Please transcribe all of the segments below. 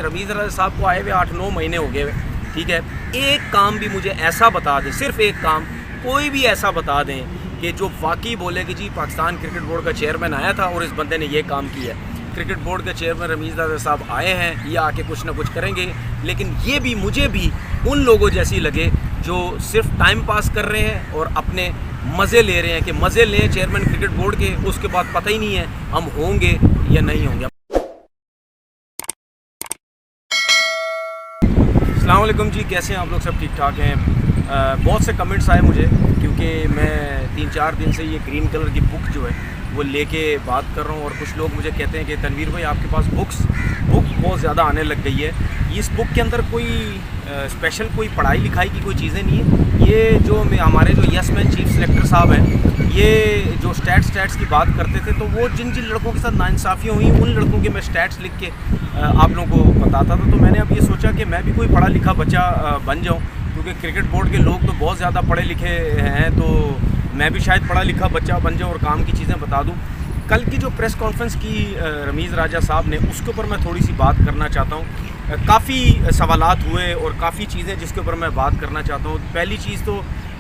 रमीज़ राजा साहब को आए हुए 8-9 महीने हो गए, ठीक है। एक काम भी मुझे ऐसा बता दें, सिर्फ एक काम, कोई भी ऐसा बता दें कि जो वाकई बोले कि जी पाकिस्तान क्रिकेट बोर्ड का चेयरमैन आया था और इस बंदे ने ये काम किया। क्रिकेट बोर्ड के चेयरमैन रमीज़ राजा साहब आए हैं, ये आके कुछ ना कुछ करेंगे, लेकिन ये भी मुझे भी उन लोगों जैसी लगे जो सिर्फ टाइम पास कर रहे हैं और अपने मज़े ले रहे हैं कि मज़े लें चेयरमैन क्रिकेट बोर्ड के, उसके बाद पता ही नहीं है हम होंगे या नहीं होंगे। अस्सलाम वालेकुम जी, कैसे हैं आप लोग? सब ठीक ठाक हैं? बहुत से कमेंट्स आए मुझे, क्योंकि मैं 3-4 दिन से ये ग्रीन कलर की बुक जो है वो लेके बात कर रहा हूँ, और कुछ लोग मुझे कहते हैं कि तनवीर भाई आपके पास बुक बहुत ज़्यादा आने लग गई है। इस बुक के अंदर कोई स्पेशल कोई पढ़ाई लिखाई की कोई चीज़ें नहीं है। ये जो हमारे जो यस मैन चीफ सेलेक्टर साहब हैं, ये जो स्टैट्स की बात करते थे, तो वो जिन लड़कों के साथ नाइंसाफ़ियाँ हुई उन लड़कों के मैं स्टैट्स लिख के आप लोगों को बताता था। तो मैंने अब ये सोचा कि मैं भी कोई पढ़ा लिखा बच्चा बन जाऊँ, क्योंकि क्रिकेट बोर्ड के लोग तो बहुत ज़्यादा पढ़े लिखे हैं, तो मैं भी शायद पढ़ा लिखा बच्चा बन जाऊँ और काम की चीज़ें बता दूँ। कल की जो प्रेस कॉन्फ्रेंस की रमीज़ राजा साहब ने, उसके ऊपर मैं थोड़ी सी बात करना चाहता हूँ। काफ़ी सवालात हुए और काफ़ी चीज़ें जिसके ऊपर मैं बात करना चाहता हूँ। पहली चीज़ तो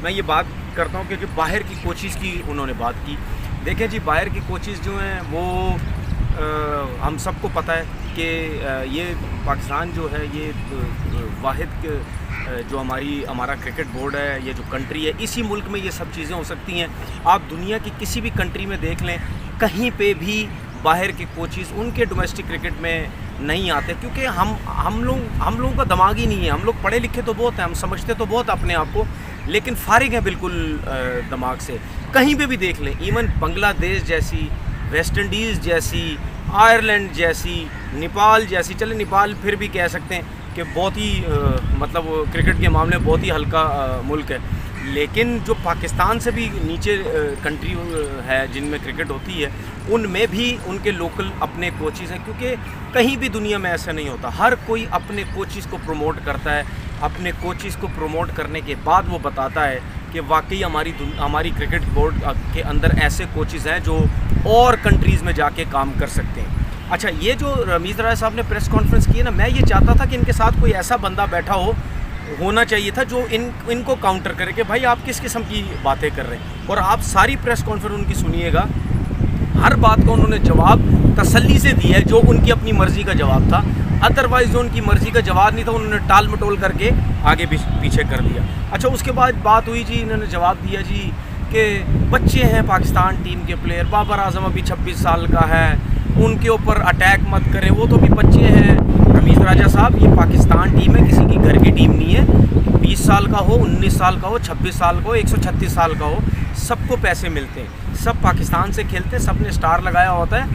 मैं ये बात करता हूँ कि जो बाहर की कोचेज़ की उन्होंने बात की। देखें जी, बाहर की कोचेज़ जो हैं वो हम सबको पता है कि ये पाकिस्तान जो है ये वाहिद जो हमारा क्रिकेट बोर्ड है, ये जो कंट्री है, इसी मुल्क में ये सब चीज़ें हो सकती हैं। आप दुनिया की किसी भी कंट्री में देख लें, कहीं पे भी बाहर के कोचेज़ उनके डोमेस्टिक क्रिकेट में नहीं आते, क्योंकि हम लोगों का दिमाग ही नहीं है। हम लोग पढ़े लिखे तो बहुत हैं, हम समझते तो बहुत अपने आप को, लेकिन फारिग हैं बिल्कुल दिमाग से। कहीं पे भी देख लें, इवन बांग्लादेश जैसी, वेस्ट इंडीज़ जैसी, आयरलैंड जैसी, नेपाल जैसी, चले नेपाल फिर भी कह सकते हैं कि बहुत ही मतलब क्रिकेट के मामले में बहुत ही हल्का मुल्क है, लेकिन जो पाकिस्तान से भी नीचे कंट्री है जिनमें क्रिकेट होती है, उनमें भी उनके लोकल अपने कोचेज़ हैं, क्योंकि कहीं भी दुनिया में ऐसा नहीं होता। हर कोई अपने कोचेज़ को प्रमोट करता है, अपने कोचेज़ को प्रमोट करने के बाद वो बताता है कि वाकई हमारी क्रिकेट बोर्ड के अंदर ऐसे कोचेज़ हैं जो और कंट्रीज़ में जाके काम कर सकते हैं। अच्छा, ये जो रमीज़ राजा साहब ने प्रेस कॉन्फ्रेंस की है ना, मैं ये चाहता था कि इनके साथ कोई ऐसा बंदा बैठा होना चाहिए था जो इनको काउंटर करे कि भाई आप किस किस्म की बातें कर रहे हैं। और आप सारी प्रेस कॉन्फ्रेंस उनकी सुनिएगा, हर बात का उन्होंने जवाब तसल्ली से दिया है, जो उनकी अपनी मर्ज़ी का जवाब था। अदरवाइज़ जो उनकी मर्ज़ी का जवाब नहीं था, उन्होंने टाल मटोल करके आगे पीछे कर दिया। अच्छा, उसके बाद बात हुई जी, इन्होंने जवाब दिया जी कि बच्चे हैं पाकिस्तान टीम के प्लेयर, बाबर आजम अभी 26 साल का है, उनके ऊपर अटैक मत करें, वो तो भी बच्चे हैं। रमीज़ राजा साहब, ये पाकिस्तान टीम है, किसी की घर की टीम नहीं है। 20 साल का हो, 19 साल का हो, 26 साल का हो, 136 साल का हो, सबको पैसे मिलते हैं, सब पाकिस्तान से खेलते हैं, सब ने स्टार लगाया होता है,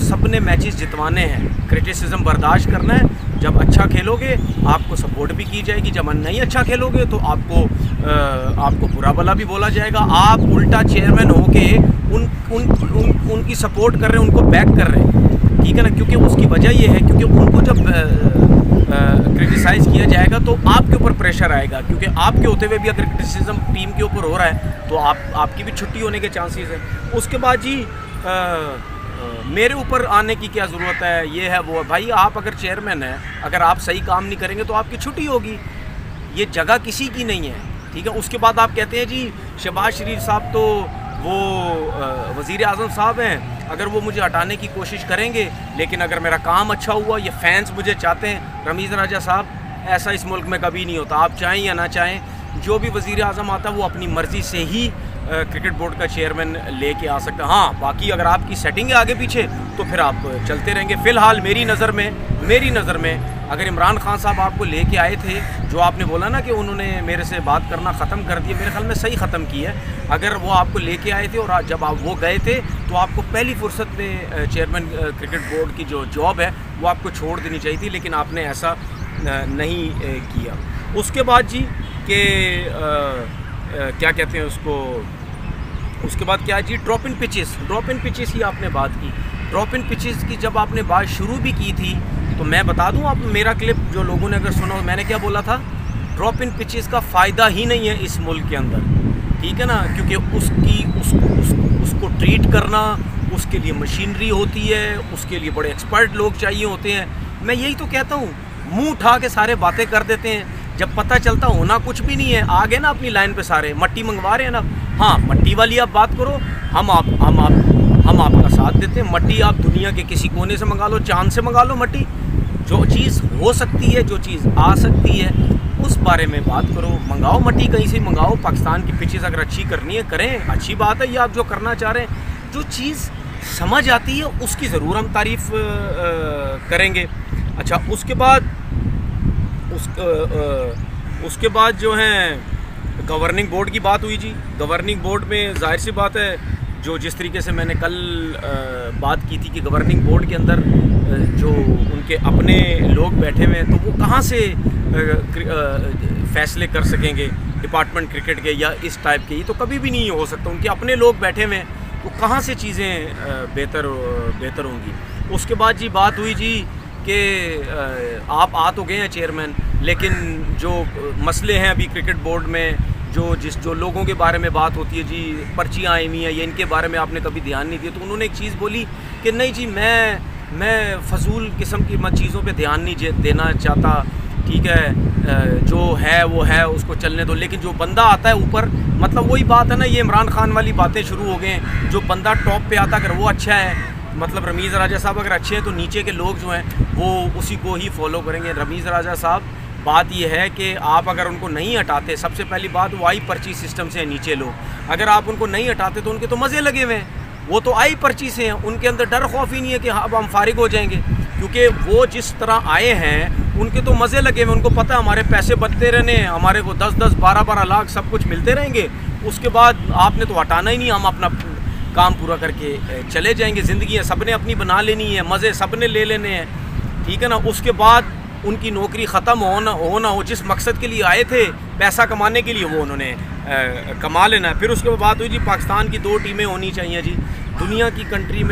सब ने मैचेस जितवाने हैं। क्रिटिसिज्म बर्दाश्त करना है, जब अच्छा खेलोगे आपको सपोर्ट भी की जाएगी, जब नहीं अच्छा खेलोगे तो आपको बुरा भला भी बोला जाएगा। आप उल्टा चेयरमैन होके उनकी सपोर्ट कर रहे हैं, उनको बैक कर रहे हैं, ठीक है ना, क्योंकि उसकी वजह ये है क्योंकि उनको जब क्रिटिसाइज़ किया जाएगा तो आपके ऊपर प्रेशर आएगा, क्योंकि आपके होते हुए भी अगर क्रिटिसिज्म टीम के ऊपर हो रहा है तो आपकी भी छुट्टी होने के चांसेस हैं। उसके बाद जी मेरे ऊपर आने की क्या ज़रूरत है, ये है वो है। भाई आप अगर चेयरमैन हैं, अगर आप सही काम नहीं करेंगे तो आपकी छुट्टी होगी, ये जगह किसी की नहीं है, ठीक है। उसके बाद आप कहते हैं जी शहबाज शरीफ साहब तो वो वज़ीर आज़म साहब हैं, अगर वो मुझे हटाने की कोशिश करेंगे, लेकिन अगर मेरा काम अच्छा हुआ, ये फैंस मुझे चाहते हैं। रमीज़ राजा साहब, ऐसा इस मुल्क में कभी नहीं होता। आप चाहें या ना चाहें, जो भी वज़ीर आज़म आता है वो अपनी मर्ज़ी से ही क्रिकेट बोर्ड का चेयरमैन लेके आ सकता है। हाँ, बाकी अगर आपकी सेटिंग है आगे पीछे तो फिर आप चलते रहेंगे। फ़िलहाल मेरी नज़र में अगर इमरान खान साहब आपको लेके आए थे, जो आपने बोला ना कि उन्होंने मेरे से बात करना ख़त्म कर दिया, मेरे ख्याल में सही ख़त्म की है। अगर वो आपको लेके आए थे और जब आप वो गए थे तो आपको पहली फुर्सत में चेयरमैन क्रिकेट बोर्ड की जो जॉब है वो आपको छोड़ देनी चाहिए थी, लेकिन आपने ऐसा नहीं किया। उसके बाद जी कि क्या कहते हैं उसके बाद क्या जी, ड्रॉप इन पिचेस की आपने बात की। ड्रॉप इन पिचेस की जब आपने बात शुरू भी की थी तो मैं बता दूं, आप मेरा क्लिप जो लोगों ने अगर सुना, मैंने क्या बोला था, ड्रॉप इन पिचेस का फ़ायदा ही नहीं है इस मुल्क के अंदर, ठीक है ना, क्योंकि उसको ट्रीट करना, उसके लिए मशीनरी होती है, उसके लिए बड़े एक्सपर्ट लोग चाहिए होते हैं। मैं यही तो कहता हूँ, मुंह उठा के सारे बातें कर देते हैं, जब पता चलता होना कुछ भी नहीं है। आ गए ना अपनी लाइन पे सारे, मट्टी मंगवा रहे हैं ना, हाँ मट्टी वाली आप बात करो, हम आपका साथ देते हैं। मट्टी आप दुनिया के किसी कोने से मंगा लो, चांद से मंगा लो मट्टी। जो चीज़ हो सकती है, जो चीज़ आ सकती है, उस बारे में बात करो। मंगाओ मट्टी कहीं से मंगाओ। पाकिस्तान की पिचेस अगर अच्छी करनी है करें, अच्छी बात है। ये आप जो करना चाह रहे हैं, जो चीज़ समझ आती है उसकी ज़रूर हम तारीफ़ करेंगे। अच्छा, उसके बाद जो है गवर्निंग बोर्ड की बात हुई जी। गवर्निंग बोर्ड में जाहिर सी बात है, जो जिस तरीके से मैंने कल बात की थी कि गवर्निंग बोर्ड के अंदर जो उनके अपने लोग बैठे हुए हैं, तो वो कहाँ से फैसले कर सकेंगे डिपार्टमेंट क्रिकेट के या इस टाइप के? ये तो कभी भी नहीं हो सकता। उनके अपने लोग बैठे हुए हैं, तो कहाँ से चीज़ें बेहतर होंगी। उसके बाद जी बात हुई जी कि आप आ तो गए हैं चेयरमैन, लेकिन जो मसले हैं अभी क्रिकेट बोर्ड में, जो लोगों के बारे में बात होती है जी, पर्चियाँ आई हुई हैं, ये इनके बारे में आपने कभी ध्यान नहीं दिया। तो उन्होंने एक चीज़ बोली कि नहीं जी, मैं फजूल किस्म की चीज़ों पे ध्यान नहीं देना चाहता, ठीक है, जो है वो है, उसको चलने दो। लेकिन जो बंदा आता है ऊपर, मतलब वही बात है ना, ये इमरान खान वाली बातें शुरू हो गए हैं। जो बंदा टॉप पे आता, अगर वो अच्छा है, मतलब रमीज़ राजा साहब अगर अच्छे हैं, तो नीचे के लोग जो हैं वो उसी को ही फॉलो करेंगे। रमीज़ राजा साहब, बात यह है कि आप अगर उनको नहीं हटाते, सबसे पहली बात वो आई पर्ची सिस्टम से है नीचे लोग, अगर आप उनको नहीं हटाते तो उनके तो मज़े लगे हुए हैं, वो तो आई पर्ची से हैं, उनके अंदर डर खौफ ही नहीं है कि अब हम फारिग हो जाएंगे, क्योंकि वो जिस तरह आए हैं उनके तो मज़े लगे हुए। उनको पता है हमारे पैसे बनते रहने हैं, हमारे को 10-10, 12-12 लाख सब कुछ मिलते रहेंगे, उसके बाद आपने तो हटाना ही नहीं, हम अपना काम पूरा करके चले जाएंगे। ज़िंदगी है, सबने अपनी बना लेनी है, मज़े सबने ले लेने हैं, ठीक है ना। उसके बाद उनकी नौकरी ख़त्म हो, जिस मकसद के लिए आए थे पैसा कमाने के लिए, वो उन्होंने कमा लेना है। फिर उसके बाद बात हुई जी पाकिस्तान की 2 टीमें होनी चाहिए जी। दुनिया की टीम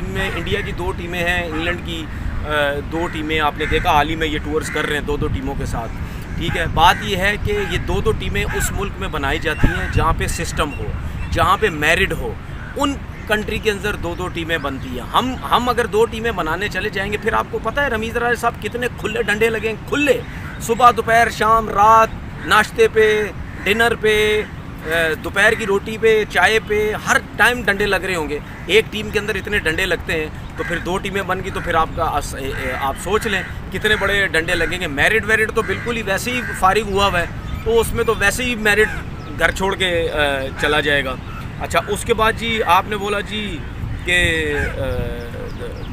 में इंडिया की 2 टीमें हैं, इंग्लैंड की 2 टीमें, आपने देखा हाल ही में ये टूर्स कर रहे हैं 2-2 टीमों के साथ, ठीक है। बात ये है कि ये 2-2 टीमें उस मुल्क में बनाई जाती हैं जहाँ पे सिस्टम हो, जहाँ पे मेरिट हो। उन कंट्री के अंदर 2-2 टीमें बनती हैं। हम अगर 2 टीमें बनाने चले जाएंगे, फिर आपको पता है रमीज़ राजा साहब कितने खुले डंडे लगेंगे, खुले, सुबह दोपहर शाम रात, नाश्ते पे, डिनर पे, दोपहर की रोटी पे, चाय पे, हर टाइम डंडे लग रहे होंगे। एक टीम के अंदर इतने डंडे लगते हैं, तो फिर 2 टीमें बन गई, तो फिर आप सोच लें कितने बड़े डंडे लगेंगे। मेरिट तो बिल्कुल ही वैसे ही फारिग हुआ है, तो उसमें तो वैसे ही मेरिट घर छोड़ के चला जाएगा। अच्छा, उसके बाद जी आपने बोला जी कि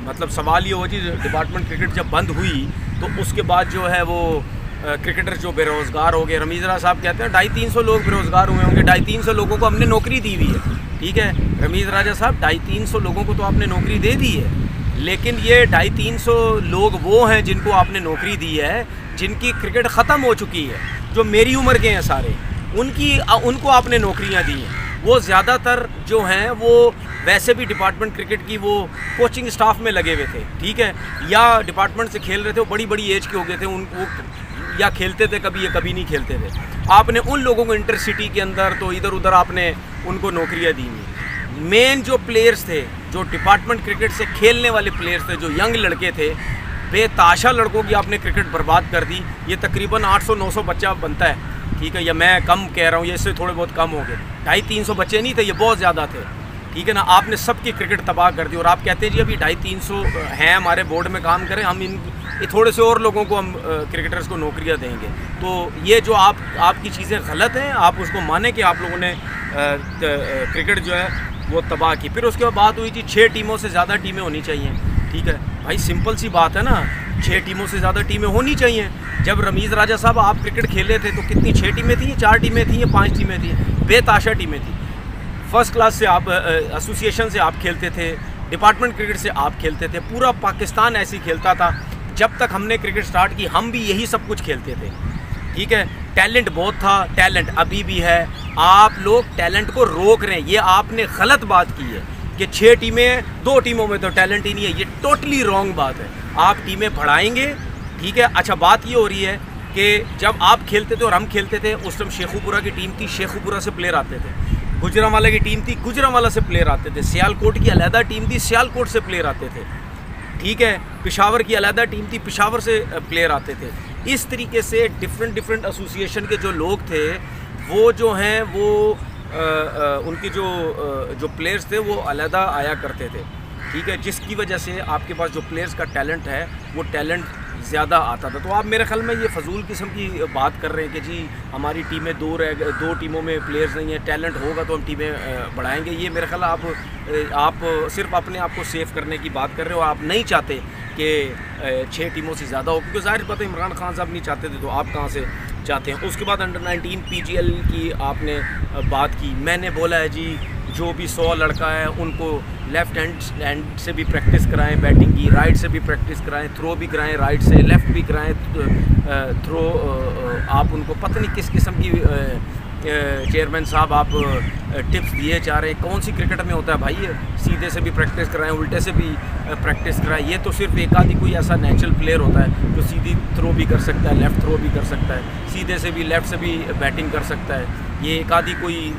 मतलब सवाल ये हो जी, डिपार्टमेंट क्रिकेट जब बंद हुई तो उसके बाद जो है वो क्रिकेटर जो बेरोज़गार हो गए। रमीज़ राजा साहब कहते हैं 250-300 लोग बेरोज़गार हुए होंगे। 250-300 लोगों को हमने नौकरी दी हुई है, ठीक है। रमीज़ राजा साहब 250-300 लोगों को तो आपने नौकरी दे दी है, लेकिन ये 250-300 लोग वो हैं जिनको आपने नौकरी दी है, जिनकी क्रिकेट ख़त्म हो चुकी है, जो मेरी उम्र के हैं सारे, उनको आपने नौकरियाँ दी हैं। वो ज़्यादातर जो हैं वो वैसे भी डिपार्टमेंट क्रिकेट की वो कोचिंग स्टाफ में लगे हुए थे, ठीक है, या डिपार्टमेंट से खेल रहे थे, वो बड़ी एज के हो गए थे, वो या खेलते थे कभी, या कभी नहीं खेलते थे। आपने उन लोगों को इंटरसिटी के अंदर तो इधर उधर आपने उनको नौकरियां दी हैं। मेन जो प्लेयर्स थे, जो डिपार्टमेंट क्रिकेट से खेलने वाले प्लेयर्स थे, जो यंग लड़के थे, बेताशा लड़कों की आपने क्रिकेट बर्बाद कर दी। ये तकरीबन 800-900 बच्चा बनता है, ठीक है, या मैं कम कह रहा हूँ, ये इससे थोड़े बहुत कम हो गए। 250-300 बच्चे नहीं थे, ये बहुत ज़्यादा थे, ठीक है ना। आपने सबकी क्रिकेट तबाह कर दी, और आप कहते हैं जी अभी 250-300 हैं हमारे बोर्ड में काम करें, हम ये थोड़े से और लोगों को हम क्रिकेटर्स को नौकरियां देंगे। तो ये जो आपकी चीज़ें गलत हैं, आप उसको माने कि आप लोगों ने क्रिकेट जो है वो तबाह की। फिर उसके बाद बात हुई जी 6 टीमों से ज़्यादा टीमें होनी चाहिए, ठीक है भाई, सिंपल सी बात है ना, 6 टीमों से ज़्यादा टीमें होनी चाहिए। जब रमीज़ राजा साहब आप क्रिकेट खेले थे तो कितनी 6 टीमें थी, 4 टीमें थी या 5 टीमें थी, बेताशा टीमें थी। फर्स्ट क्लास से आप एसोसिएशन से आप खेलते थे, डिपार्टमेंट क्रिकेट से आप खेलते थे, पूरा पाकिस्तान ऐसे ही खेलता था। जब तक हमने क्रिकेट स्टार्ट की हम भी यही सब कुछ खेलते थे, ठीक है। टैलेंट बहुत था, टैलेंट अभी भी है, आप लोग टैलेंट को रोक रहे हैं। ये आपने गलत बात की है कि 6 टीमें, 2 टीमों में तो टैलेंट ही नहीं है, ये टोटली रॉन्ग बात है। आप टीमें बढ़ाएंगे, ठीक है। अच्छा, बात ये हो रही है कि जब आप खेलते थे और हम खेलते थे, उस टाइम शेखुपुरा की टीम थी, शेखुपुरा से प्लेयर आते थे, गुजरांवाला की टीम थी, गुजरांवाला से प्लेयर आते थे, सियालकोट की अलहदा टीम थी, सियालकोट से प्लेयर आते थे, ठीक है, पेशावर की अलहदा टीम थी, पेशावर से प्लेयर आते थे। इस तरीके से डिफरेंट एसोसिएशन के जो लोग थे वो जो हैं वो उनके जो प्लेयर्स थे वो अलहदा आया करते थे, ठीक है, जिसकी वजह से आपके पास जो प्लेयर्स का टैलेंट है वो टैलेंट ज़्यादा आता था। तो आप मेरे ख्याल में ये फजूल किस्म की बात कर रहे हैं कि जी हमारी टीमें दो टीमों में प्लेयर्स नहीं है, टैलेंट होगा तो हम टीमें बढ़ाएंगे। ये मेरे ख्याल आप सिर्फ अपने आप को सेव करने की बात कर रहे हो। आप नहीं चाहते कि 6 टीमों से ज़्यादा हो, क्योंकि जाहिर बात है इमरान खान साहब नहीं चाहते थे तो आप कहाँ से चाहते हैं। उसके बाद अंडर 19 PGL की आपने बात की। मैंने बोला है जी जो भी 100 लड़का है उनको लेफ़्ट हैंड से भी प्रैक्टिस कराएं बैटिंग की, राइट से भी प्रैक्टिस कराएं, थ्रो भी कराएं राइट से, लेफ़्ट भी कराएं थ्रो। आप उनको पता नहीं किस किस्म की चेयरमैन साहब आप टिप्स दिए जा रहे हैं। कौन सी क्रिकेट में होता है भाई सीधे से भी प्रैक्टिस कराएं, उल्टे से भी प्रैक्टिस कराएं। ये तो सिर्फ एक आधी कोई ऐसा नेचुरल प्लेयर होता है जो सीधी थ्रो भी कर सकता है, लेफ़्ट थ्रो भी कर सकता है, सीधे से भी लेफ़्ट से भी बैटिंग कर सकता है। ये एक आधी कोई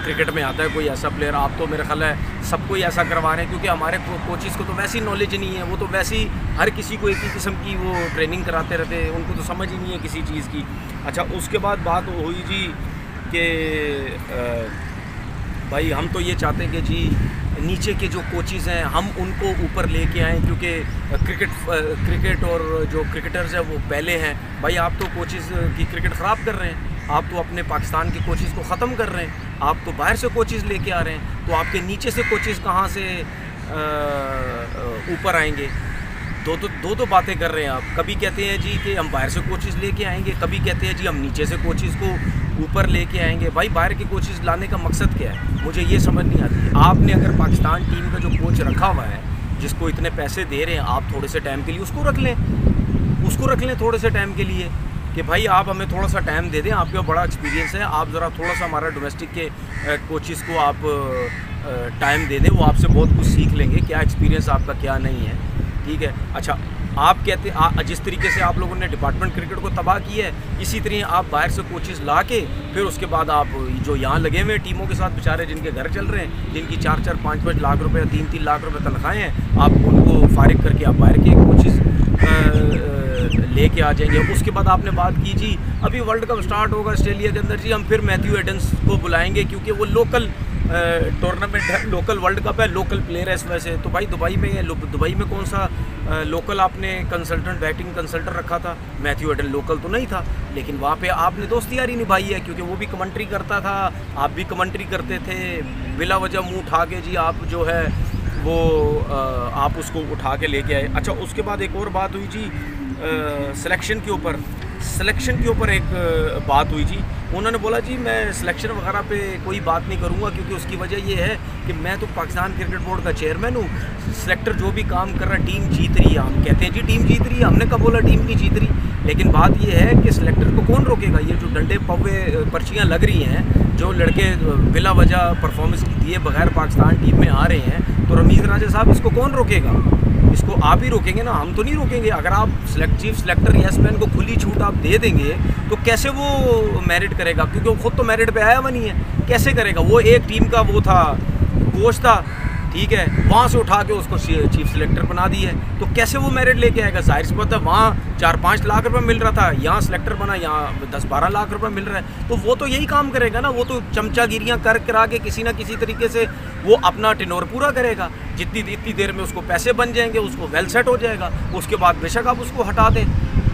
क्रिकेट में आता है कोई ऐसा प्लेयर। आप तो मेरा ख्याल है सबको ही ऐसा करवा रहे हैं, क्योंकि हमारे कोचिज़ को तो वैसी नॉलेज नहीं है। वो तो वैसी हर किसी को एक ही किस्म की वो ट्रेनिंग कराते रहते हैं, उनको तो समझ ही नहीं है किसी चीज़ की। अच्छा, उसके बाद बात हुई जी कि भाई हम तो ये चाहते हैं कि जी नीचे के जो कोचिज़ हैं हम उनको ऊपर लेके आएँ, क्योंकि क्रिकेट और जो क्रिकेटर्स हैं वो पहले हैं। भाई आप तो कोचिज़ की क्रिकेट ख़राब कर रहे हैं, आप तो अपने पाकिस्तान के कोचिज़ को ख़त्म कर रहे हैं, आप तो बाहर से कोचिज़ लेके आ रहे हैं, तो आपके नीचे से कोचिज़ कहाँ से ऊपर आएंगे? दो बातें कर रहे हैं आप। कभी कहते हैं जी कि हम बाहर से कोचिज़ लेके आएंगे, कभी कहते हैं जी हम नीचे से कोचिज़ को ऊपर लेके आएंगे। भाई बाहर के कोचिज़ लाने का मकसद क्या है, मुझे ये समझ नहीं आती। आपने अगर पाकिस्तान टीम का जो कोच रखा हुआ है, जिसको इतने पैसे दे रहे हैं, आप थोड़े से टाइम के लिए उसको रख लें थोड़े से टाइम के लिए कि भाई आप हमें थोड़ा सा टाइम दे दें, आपके बड़ा एक्सपीरियंस है, आप ज़रा थोड़ा सा हमारा डोमेस्टिक के कोचिज़ को आप टाइम दे दें, वो आपसे बहुत कुछ सीख लेंगे, क्या एक्सपीरियंस आपका क्या नहीं है, ठीक है। अच्छा, आप कहते जिस तरीके से आप लोगों ने डिपार्टमेंट क्रिकेट को तबाह किया है, इसी तरह आप बाहर से कोचिज़ ला के फिर उसके बाद आप जो यहाँ लगे हुए टीमों के साथ बेचारे जिनके घर चल रहे हैं, जिनकी 4-4, 5-5 लाख रुपए, 3-3 लाख रुपए तनख्वाहें हैं, आप उनको फारिग करके आप बाहर के कोचिज़ लेके आ जाएंगे। उसके बाद आपने बात की जी अभी वर्ल्ड कप स्टार्ट होगा ऑस्ट्रेलिया के अंदर, जी हम फिर मैथ्यू एडम्स को बुलाएंगे क्योंकि वो लोकल टूर्नामेंट है, लोकल वर्ल्ड कप है, लोकल प्लेयर है इस वजह से। तो भाई दुबई में दुबई में कौन सा लोकल आपने कंसल्टेंट बैटिंग कंसल्टेंट रखा था? मैथ्यू एडन लोकल तो नहीं था, लेकिन वहाँ पे आपने दोस्ती यारी निभाई है, क्योंकि वो भी कमेंट्री करता था, आप भी कमेंट्री करते थे। बिला वजह मुँह उठा के जी आप जो है वो आप उसको उठा के लेके आए। अच्छा, उसके बाद एक और बात हुई जी सिलेक्शन के ऊपर एक बात हुई जी। उन्होंने बोला जी मैं सिलेक्शन वगैरह पे कोई बात नहीं करूँगा, क्योंकि उसकी वजह ये है कि मैं तो पाकिस्तान क्रिकेट बोर्ड का चेयरमैन हूँ, सिलेक्टर जो भी काम कर रहा है टीम जीत रही है। हम कहते हैं जी टीम जीत रही है, हमने कब बोला टीम नहीं जीत रही, लेकिन बात ये है कि सिलेक्टर को कौन रोकेगा? ये जो डंडे पवे पर्चियाँ लग रही हैं, जो लड़के बिला वजह परफॉर्मेंस दिए बगैर पाकिस्तान टीम में आ रहे हैं, तो रमीज़ राजा साहब इसको कौन रोकेगा? इसको आप ही रोकेंगे ना, हम तो नहीं रोकेंगे। अगर आप चीफ सिलेक्टर यस-मैन को खुली छूट आप दे देंगे तो कैसे वो मेरिट करेगा? क्योंकि वो खुद तो मेरिट पे आया हुआ नहीं है, कैसे करेगा? वो एक टीम का वो था, कोच था, ठीक है, वहाँ से उठा के उसको चीफ सिलेक्टर बना दी है, तो कैसे वो मेरिट लेके आएगा? जाहिर सी बात है, वहाँ 4-5 लाख रुपए मिल रहा था, यहाँ सिलेक्टर बना, यहाँ 10-12 लाख रुपए मिल रहा है, तो वो तो यही काम करेगा ना। वो तो चमचागिरियाँ करा के किसी ना किसी तरीके से वो अपना टेन्योर पूरा करेगा। इतनी देर में उसको पैसे बन जाएंगे, उसको वेल सेट हो जाएगा, उसके बाद बेशक आप उसको हटा दें,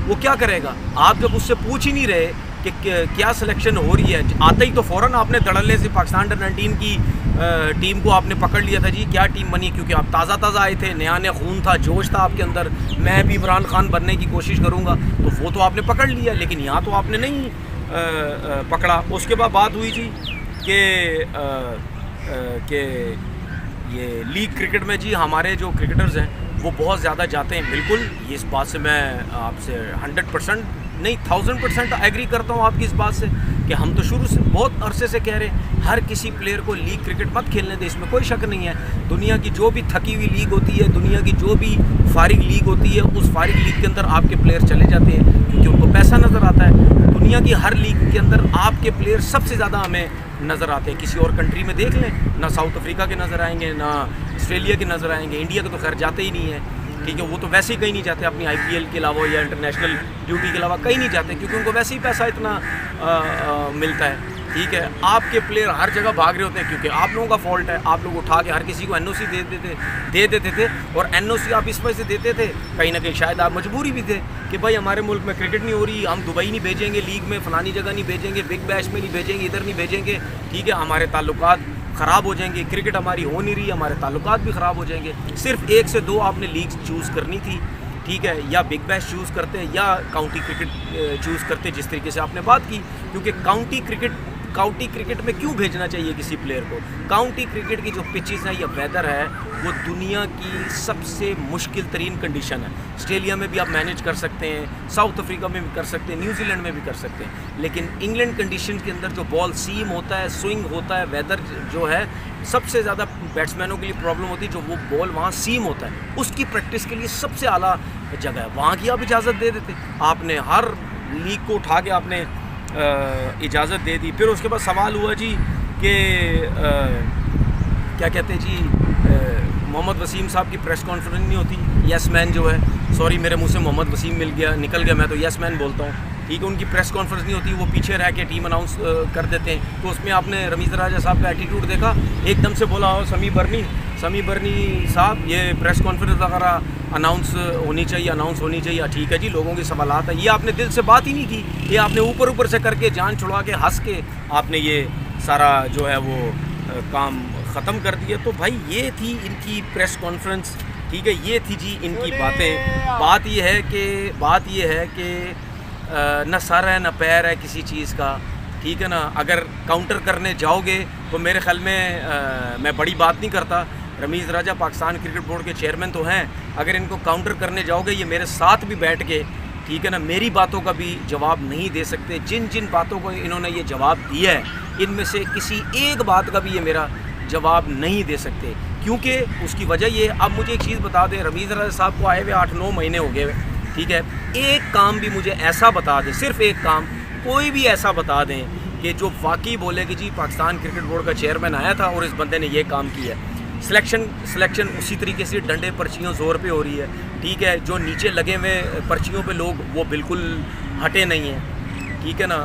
वो क्या करेगा? आप जब उससे पूछ ही नहीं रहे कि क्या सिलेक्शन हो रही है, आते ही तो फ़ौरन आपने धड़ल्ले से पाकिस्तान अंडर 19 की टीम को आपने पकड़ लिया था जी। क्या टीम बनी? क्योंकि आप ताज़ा आए थे, नया खून था, जोश था आपके अंदर, मैं भी इमरान खान बनने की कोशिश करूँगा, तो वो तो आपने पकड़ लिया, लेकिन यहाँ तो आपने नहीं पकड़ा। उसके बाद बात हुई जी कि ये लीग क्रिकेट में जी हमारे जो क्रिकेटर्स हैं वो बहुत ज़्यादा जाते हैं। बिल्कुल, ये इस बात से मैं आपसे 100% नहीं 1000% एग्री करता हूँ आपकी इस बात से कि हम तो शुरू से बहुत अरसे से कह रहे हैं हर किसी प्लेयर को लीग क्रिकेट मत खेलने दें, इसमें कोई शक नहीं है। दुनिया की जो भी थकी हुई लीग होती है, दुनिया की जो भी फारिग लीग होती है, उस फारिग लीग के अंदर आपके प्लेयर चले जाते हैं क्योंकि उनको पैसा नज़र आता है। दुनिया की हर लीग के अंदर आपके प्लेयर सबसे ज़्यादा हमें नज़र आते हैं। किसी और कंट्री में देख लें, ना साउथ अफ्रीका के नज़र आएंगे, ना ऑस्ट्रेलिया के नज़र आएंगे। इंडिया के तो खैर जाते ही नहीं है, ठीक है, वो तो वैसे ही कहीं नहीं जाते, अपनी IPL के अलावा या इंटरनेशनल ड्यूटी के अलावा कहीं नहीं जाते, क्योंकि उनको वैसे ही पैसा इतना मिलता है, ठीक है। आपके प्लेयर हर जगह भाग रहे होते हैं क्योंकि आप लोगों का फॉल्ट है। आप लोग उठा के हर किसी को NOC दे देते थे, और NOC आप इस वजह से देते थे, कहीं ना कहीं शायद आप मजबूरी भी थे कि भाई हमारे मुल्क में क्रिकेट नहीं हो रही, हम दुबई नहीं भेजेंगे लीग में, फ़लानी जगह नहीं भेजेंगे, बिग बैश में नहीं भेजेंगे, इधर नहीं भेजेंगे, ठीक है, हमारे ताल्लुकात ख़राब हो जाएंगे, क्रिकेट हमारी हो नहीं रही, हमारे ताल्लुकात भी ख़राब हो जाएंगे। सिर्फ 1 से 2 आपने लीग चूज़ करनी थी, ठीक है, या बिग बैश चूज़ करते या काउंटी क्रिकेट चूज़ करते, जिस तरीके से आपने बात की। क्योंकि काउंटी क्रिकेट में क्यों भेजना चाहिए किसी प्लेयर को? काउंटी क्रिकेट की जो पिचेस हैं या वेदर है, वो दुनिया की सबसे मुश्किल तरीन कंडीशन है। ऑस्ट्रेलिया में भी आप मैनेज कर सकते हैं, साउथ अफ्रीका में भी कर सकते हैं, न्यूजीलैंड में भी कर सकते हैं, लेकिन इंग्लैंड कंडीशन के अंदर जो बॉल सीम होता है, स्विंग होता है, वेदर जो है, सबसे ज़्यादा बैट्समैनों के लिए प्रॉब्लम होती है। जो वो बॉल वहाँ सीम होता है, उसकी प्रैक्टिस के लिए सबसे आला जगह है, वहाँ की आप इजाज़त दे देते। आपने हर लीग को उठा के आपने इजाज़त दे दी। फिर उसके बाद सवाल हुआ जी कि क्या कहते हैं जी, मोहम्मद वसीम साहब की प्रेस कॉन्फ्रेंस नहीं होती, यस मैन जो है, सॉरी मेरे मुंह से मोहम्मद वसीम निकल गया, मैं तो यस मैन बोलता हूँ, ठीक है, उनकी प्रेस कॉन्फ्रेंस नहीं होती, वो पीछे रह के टीम अनाउंस कर देते हैं। तो उसमें आपने रमीज़ राजा साहब का एटीट्यूड देखा, एकदम से बोला हो समी बर्नी साहब ये प्रेस कॉन्फ्रेंस वगैरह अनाउंस होनी चाहिए, ठीक है जी, लोगों के सवालात है, ये आपने दिल से बात ही नहीं की, ये आपने ऊपर से करके जान छुड़ा के हंस के आपने ये सारा जो है वो काम ख़त्म कर दिया। तो भाई ये थी इनकी प्रेस कॉन्फ्रेंस, ठीक है, ये थी जी इनकी बातें। बात ये है कि न सर है न पैर है किसी चीज़ का, ठीक है ना। अगर काउंटर करने जाओगे तो मेरे ख्याल में मैं बड़ी बात नहीं करता, रमीज़ राजा पाकिस्तान क्रिकेट बोर्ड के चेयरमैन तो हैं, अगर इनको काउंटर करने जाओगे ये मेरे साथ भी बैठ के, ठीक है ना, मेरी बातों का भी जवाब नहीं दे सकते। जिन बातों को इन्होंने ये जवाब दिया है, इनमें से किसी एक बात का भी ये मेरा जवाब नहीं दे सकते, क्योंकि उसकी वजह ये। अब मुझे एक चीज़ बता दें, रमीज़ राजा साहब को आए हुए 8-9 महीने हो गए, ठीक है, एक काम भी मुझे ऐसा बता दें, सिर्फ एक काम, कोई भी ऐसा बता दें कि जो वाकई बोले कि जी पाकिस्तान क्रिकेट बोर्ड का चेयरमैन आया था और इस बंदे ने ये काम किया। सिलेक्शन उसी तरीके से डंडे पर्चियों ज़ोर पे हो रही है, ठीक है, जो नीचे लगे हुए पर्चियों पे लोग वो बिल्कुल हटे नहीं हैं, ठीक है ना।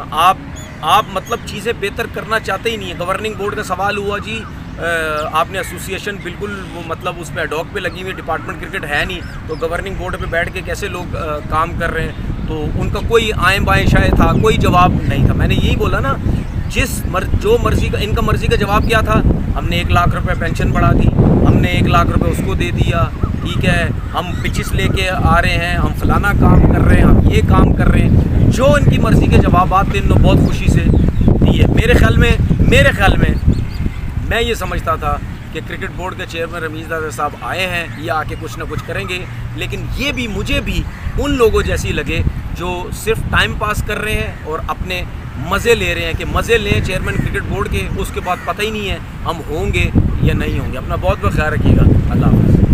आप मतलब चीज़ें बेहतर करना चाहते ही नहीं है। गवर्निंग बोर्ड का सवाल हुआ जी, आपने एसोसिएशन बिल्कुल वो मतलब उस पर एडॉक पे लगी हुई, डिपार्टमेंट क्रिकेट है नहीं, तो गवर्निंग बोर्ड पे बैठ के कैसे लोग काम कर रहे हैं? तो उनका कोई आए बाएँ शायद था, कोई जवाब नहीं था। मैंने यही बोला ना, जो मर्ज़ी का, इनका मर्ज़ी का जवाब क्या था? हमने 1 लाख रुपए पेंशन बढ़ा दी, हमने 1 लाख रुपए उसको दे दिया, ठीक है, हम पिचेस लेके आ रहे हैं, हम फलाना काम कर रहे हैं, हम ये काम कर रहे हैं। जो इनकी मर्ज़ी के जवाब आते इन्होंने बहुत खुशी से दिए। मेरे ख्याल में मैं ये समझता था कि क्रिकेट बोर्ड के चेयरमैन रमीज़ राजा साहब आए हैं, ये आके कुछ ना कुछ करेंगे, लेकिन ये भी मुझे भी उन लोगों जैसी लगे जो सिर्फ टाइम पास कर रहे हैं और अपने मज़े ले रहे हैं कि मज़े लें चेयरमैन क्रिकेट बोर्ड के, उसके बाद पता ही नहीं है हम होंगे या नहीं होंगे। अपना बहुत बहुत ख्याल रखिएगा। अल्लाह हाफ़िज़।